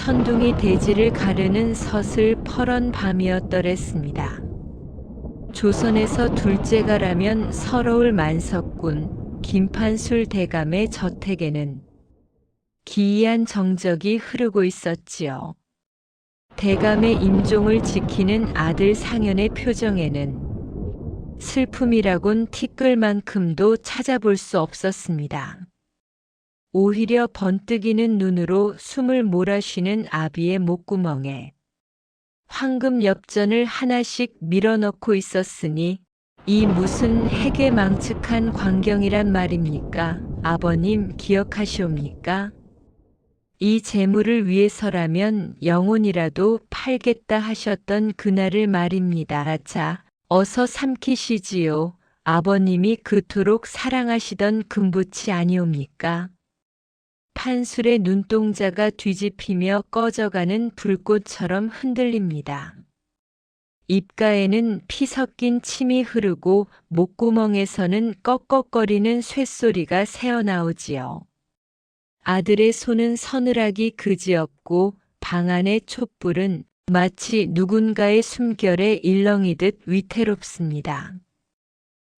천둥이 대지를 가르는 서슬 퍼런 밤이었더랬습니다. 조선에서 둘째가라면 서러울 만석군 김판술 대감의 저택에는 기이한 정적이 흐르고 있었지요. 대감의 임종을 지키는 아들 상현의 표정에는 슬픔이라곤 티끌만큼도 찾아볼 수 없었습니다. 오히려 번뜩이는 눈으로 숨을 몰아쉬는 아비의 목구멍에 황금 엽전을 하나씩 밀어넣고 있었으니 이 무슨 해괴망측한 광경이란 말입니까? 아버님 기억하시옵니까? 이 재물을 위해서라면 영혼이라도 팔겠다 하셨던 그날을 말입니다. 자, 어서 삼키시지요. 아버님이 그토록 사랑하시던 금붙이 아니옵니까? 판술의 눈동자가 뒤집히며 꺼져가는 불꽃처럼 흔들립니다. 입가에는 피 섞인 침이 흐르고 목구멍에서는 꺽꺽거리는 쇳소리가 새어나오지요. 아들의 손은 서늘하기 그지없고 방 안의 촛불은 마치 누군가의 숨결에 일렁이듯 위태롭습니다.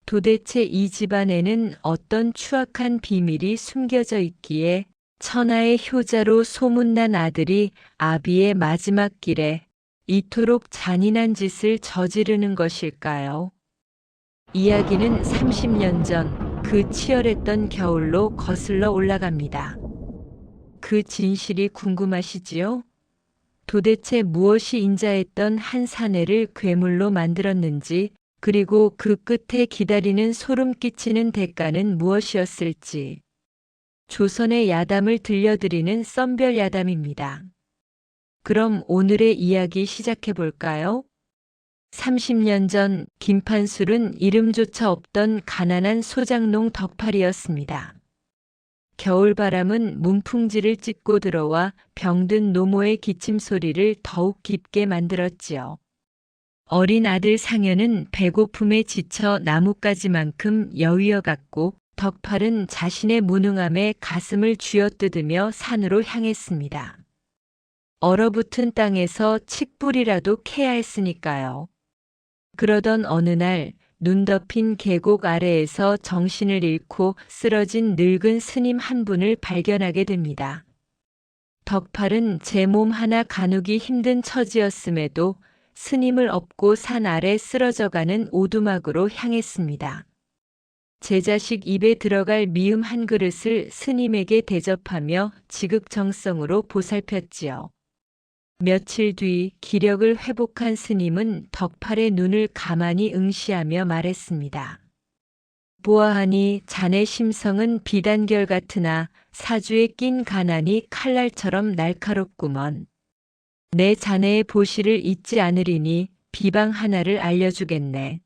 도대체 이 집안에는 어떤 추악한 비밀이 숨겨져 있기에 천하의 효자로 소문난 아들이 아비의 마지막 길에 이토록 잔인한 짓을 저지르는 것일까요? 이야기는 30년 전 그 치열했던 겨울로 거슬러 올라갑니다. 그 진실이 궁금하시지요? 도대체 무엇이 인자했던 한 사내를 괴물로 만들었는지, 그리고 그 끝에 기다리는 소름 끼치는 대가는 무엇이었을지. 조선의 야담을 들려드리는 썬별 야담입니다. 그럼 오늘의 이야기 시작해 볼까요? 30년 전 김판술은 이름조차 없던 가난한 소장농 덕팔이었습니다. 겨울바람은 문풍지를 찢고 들어와 병든 노모의 기침 소리를 더욱 깊게 만들었지요. 어린 아들 상현은 배고픔에 지쳐 나뭇가지만큼 여위어갔고 덕팔은 자신의 무능함에 가슴을 쥐어뜯으며 산으로 향했습니다. 얼어붙은 땅에서 칡뿌리라도 캐야 했으니까요. 그러던 어느 날 눈 덮인 계곡 아래에서 정신을 잃고 쓰러진 늙은 스님 한 분을 발견하게 됩니다. 덕팔은 제 몸 하나 가누기 힘든 처지였음에도 스님을 업고 산 아래 쓰러져가는 오두막으로 향했습니다. 제 자식 입에 들어갈 미음 한 그릇을 스님에게 대접하며 지극정성으로 보살폈지요. 며칠 뒤 기력을 회복한 스님은 덕팔의 눈을 가만히 응시하며 말했습니다. 보아하니 자네 심성은 비단결 같으나 사주에 낀 가난이 칼날처럼 날카롭구먼. 내 자네의 보시를 잊지 않으리니 비방 하나를 알려주겠네.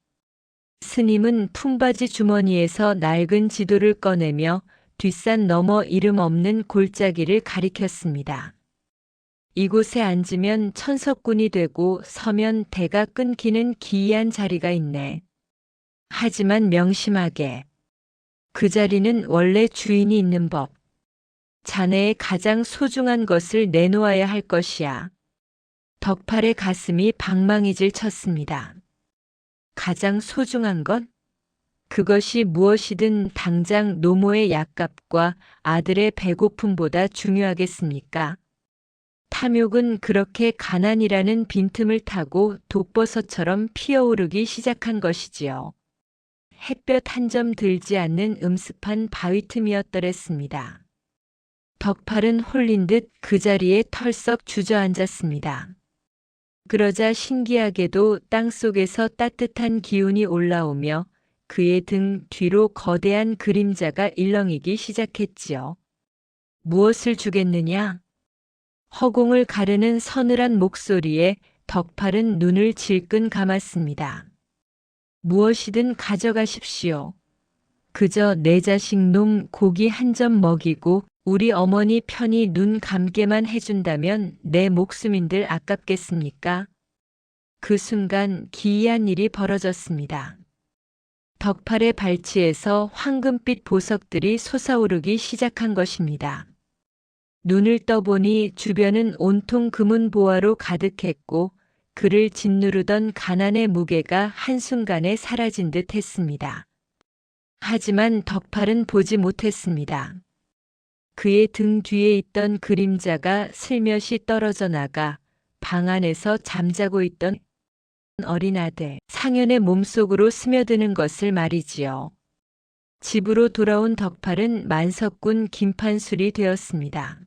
스님은 품바지 주머니에서 낡은 지도를 꺼내며 뒷산 너머 이름 없는 골짜기를 가리켰습니다. 이곳에 앉으면 천석군이 되고 서면 대가 끊기는 기이한 자리가 있네. 하지만 명심하게. 그 자리는 원래 주인이 있는 법. 자네의 가장 소중한 것을 내놓아야 할 것이야. 덕팔의 가슴이 방망이질 쳤습니다. 가장 소중한 것? 그것이 무엇이든 당장 노모의 약값과 아들의 배고픔보다 중요하겠습니까? 탐욕은 그렇게 가난이라는 빈틈을 타고 독버섯처럼 피어오르기 시작한 것이지요. 햇볕 한 점 들지 않는 음습한 바위 틈이었더랬습니다. 덕팔은 홀린 듯 그 자리에 털썩 주저앉았습니다. 그러자 신기하게도 땅속에서 따뜻한 기운이 올라오며 그의 등 뒤로 거대한 그림자가 일렁이기 시작했지요. 무엇을 주겠느냐? 허공을 가르는 서늘한 목소리에 덕팔은 눈을 질끈 감았습니다. 무엇이든 가져가십시오. 그저 내 자식 놈 고기 한 점 먹이고 우리 어머니 편히 눈 감게만 해준다면 내 목숨인들 아깝겠습니까? 그 순간 기이한 일이 벌어졌습니다. 덕팔의 발치에서 황금빛 보석들이 솟아오르기 시작한 것입니다. 눈을 떠보니 주변은 온통 금은 보화로 가득했고 그를 짓누르던 가난의 무게가 한순간에 사라진 듯 했습니다. 하지만 덕팔은 보지 못했습니다. 그의 등 뒤에 있던 그림자가 슬며시 떨어져 나가 방 안에서 잠자고 있던 어린 아들 상현의 몸속으로 스며드는 것을 말이지요. 집으로 돌아온 덕팔은 만석군 김판술이 되었습니다.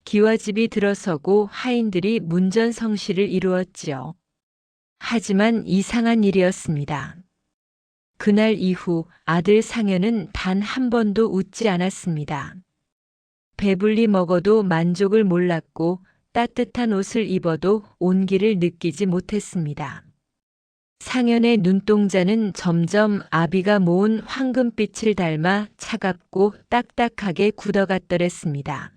기와집이 들어서고 하인들이 문전성시를 이루었지요. 하지만 이상한 일이었습니다. 그날 이후 아들 상현은 단 한 번도 웃지 않았습니다. 배불리 먹어도 만족을 몰랐고 따뜻한 옷을 입어도 온기를 느끼지 못했습니다. 상현의 눈동자는 점점 아비가 모은 황금빛을 닮아 차갑고 딱딱하게 굳어갔더랬습니다.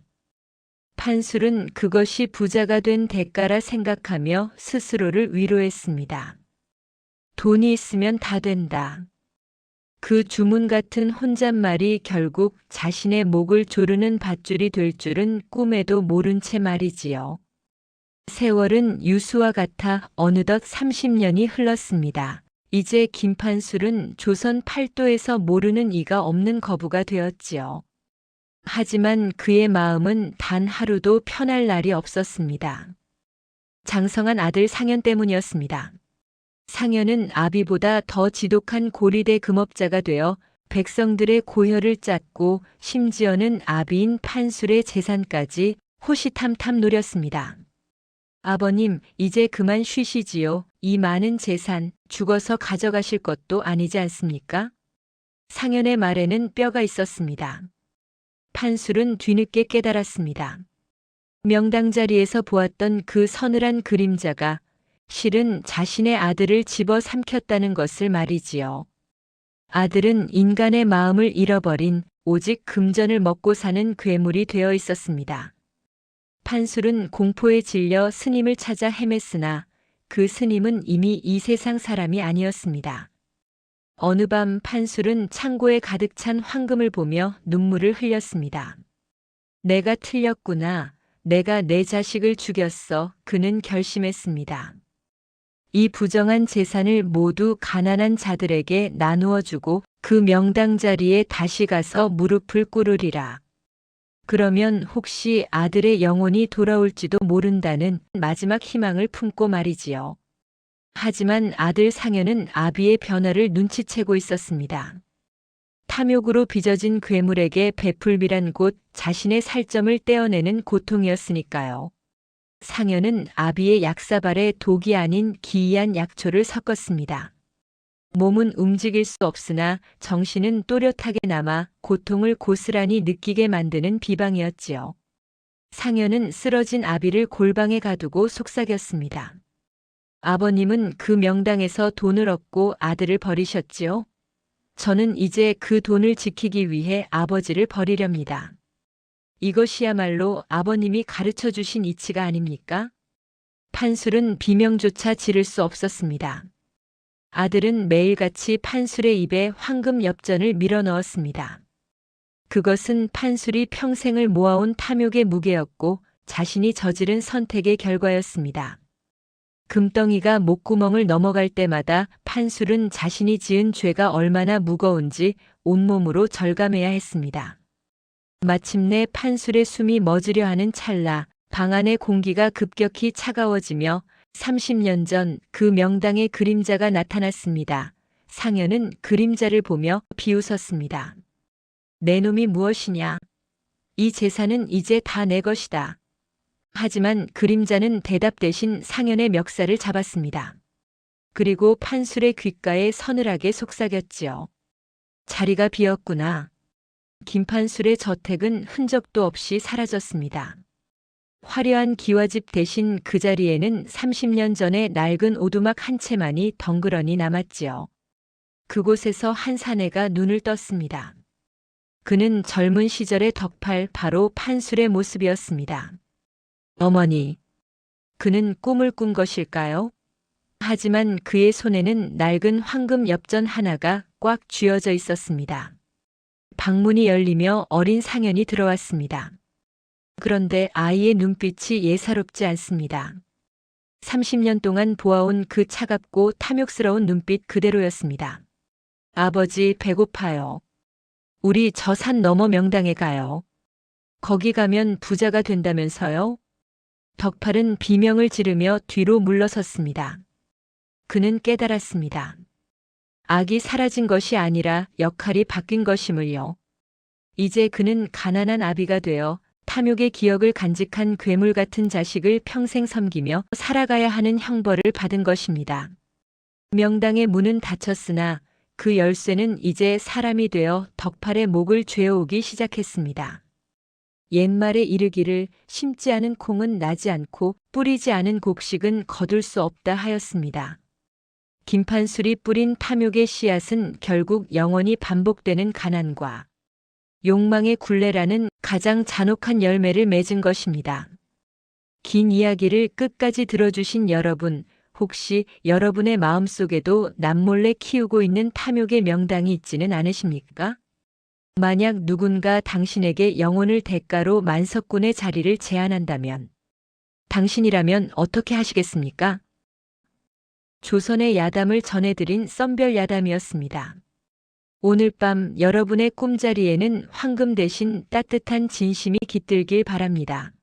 판술은 그것이 부자가 된 대가라 생각하며 스스로를 위로했습니다. 돈이 있으면 다 된다. 그 주문 같은 혼잣말이 결국 자신의 목을 조르는 밧줄이 될 줄은 꿈에도 모른 채 말이지요. 세월은 유수와 같아 어느덧 30년이 흘렀습니다. 이제 김판술은 조선 팔도에서 모르는 이가 없는 거부가 되었지요. 하지만 그의 마음은 단 하루도 편할 날이 없었습니다. 장성한 아들 상현 때문이었습니다. 상현은 아비보다 더 지독한 고리대 금업자가 되어 백성들의 고혈을 짰고 심지어는 아비인 판술의 재산까지 호시탐탐 노렸습니다. 아버님, 이제 그만 쉬시지요. 이 많은 재산 죽어서 가져가실 것도 아니지 않습니까? 상현의 말에는 뼈가 있었습니다. 판술은 뒤늦게 깨달았습니다. 명당 자리에서 보았던 그 서늘한 그림자가 실은 자신의 아들을 집어삼켰다는 것을 말이지요. 아들은 인간의 마음을 잃어버린 오직 금전을 먹고 사는 괴물이 되어 있었습니다. 판술은 공포에 질려 스님을 찾아 헤맸으나 그 스님은 이미 이 세상 사람이 아니었습니다. 어느 밤 판술은 창고에 가득 찬 황금을 보며 눈물을 흘렸습니다. 내가 틀렸구나. 내가 내 자식을 죽였어. 그는 결심했습니다. 이 부정한 재산을 모두 가난한 자들에게 나누어 주고 그 명당 자리에 다시 가서 무릎을 꿇으리라. 그러면 혹시 아들의 영혼이 돌아올지도 모른다는 마지막 희망을 품고 말이지요. 하지만 아들 상현은 아비의 변화를 눈치채고 있었습니다. 탐욕으로 빚어진 괴물에게 베풀비란 곧 자신의 살점을 떼어내는 고통이었으니까요. 상현은 아비의 약사발에 독이 아닌 기이한 약초를 섞었습니다. 몸은 움직일 수 없으나 정신은 또렷하게 남아 고통을 고스란히 느끼게 만드는 비방이었지요. 상현은 쓰러진 아비를 골방에 가두고 속삭였습니다. 아버님은 그 명당에서 돈을 얻고 아들을 버리셨지요? 저는 이제 그 돈을 지키기 위해 아버지를 버리렵니다. 이것이야말로 아버님이 가르쳐 주신 이치가 아닙니까? 판술은 비명조차 지를 수 없었습니다. 아들은 매일같이 판술의 입에 황금 엽전을 밀어넣었습니다. 그것은 판술이 평생을 모아온 탐욕의 무게였고 자신이 저지른 선택의 결과였습니다. 금덩이가 목구멍을 넘어갈 때마다 판술은 자신이 지은 죄가 얼마나 무거운지 온몸으로 절감해야 했습니다. 마침내 판술의 숨이 멎으려 하는 찰나 방 안의 공기가 급격히 차가워지며 30년 전 그 명당의 그림자가 나타났습니다. 상현은 그림자를 보며 비웃었습니다. 내 놈이 무엇이냐? 이 재산은 이제 다 내 것이다. 하지만 그림자는 대답 대신 상현의 멱살을 잡았습니다. 그리고 판술의 귓가에 서늘하게 속삭였지요. 자리가 비었구나. 김판술의 저택은 흔적도 없이 사라졌습니다. 화려한 기와집 대신 그 자리에는 30년 전의 낡은 오두막 한 채만이 덩그러니 남았지요. 그곳에서 한 사내가 눈을 떴습니다. 그는 젊은 시절의 덕팔 바로 판술의 모습이었습니다. 어머니, 그는 꿈을 꾼 것일까요? 하지만 그의 손에는 낡은 황금 엽전 하나가 꽉 쥐어져 있었습니다. 방문이 열리며 어린 상현이 들어왔습니다. 그런데 아이의 눈빛이 예사롭지 않습니다. 30년 동안 보아온 그 차갑고 탐욕스러운 눈빛 그대로였습니다. 아버지, 배고파요. 우리 저 산 너머 명당에 가요. 거기 가면 부자가 된다면서요? 덕팔은 비명을 지르며 뒤로 물러섰습니다. 그는 깨달았습니다. 악이 사라진 것이 아니라 역할이 바뀐 것임을요. 이제 그는 가난한 아비가 되어 탐욕의 기억을 간직한 괴물 같은 자식을 평생 섬기며 살아가야 하는 형벌을 받은 것입니다. 명당의 문은 닫혔으나 그 열쇠는 이제 사람이 되어 덕팔의 목을 죄어오기 시작했습니다. 옛말에 이르기를 심지 않은 콩은 나지 않고 뿌리지 않은 곡식은 거둘 수 없다 하였습니다. 김판술이 뿌린 탐욕의 씨앗은 결국 영원히 반복되는 가난과 욕망의 굴레라는 가장 잔혹한 열매를 맺은 것입니다. 긴 이야기를 끝까지 들어주신 여러분, 혹시 여러분의 마음속에도 남몰래 키우고 있는 탐욕의 명당이 있지는 않으십니까? 만약 누군가 당신에게 영혼을 대가로 만석군의 자리를 제안한다면 당신이라면 어떻게 하시겠습니까? 조선의 야담을 전해드린 썬별 야담이었습니다. 오늘 밤 여러분의 꿈자리에는 황금 대신 따뜻한 진심이 깃들길 바랍니다.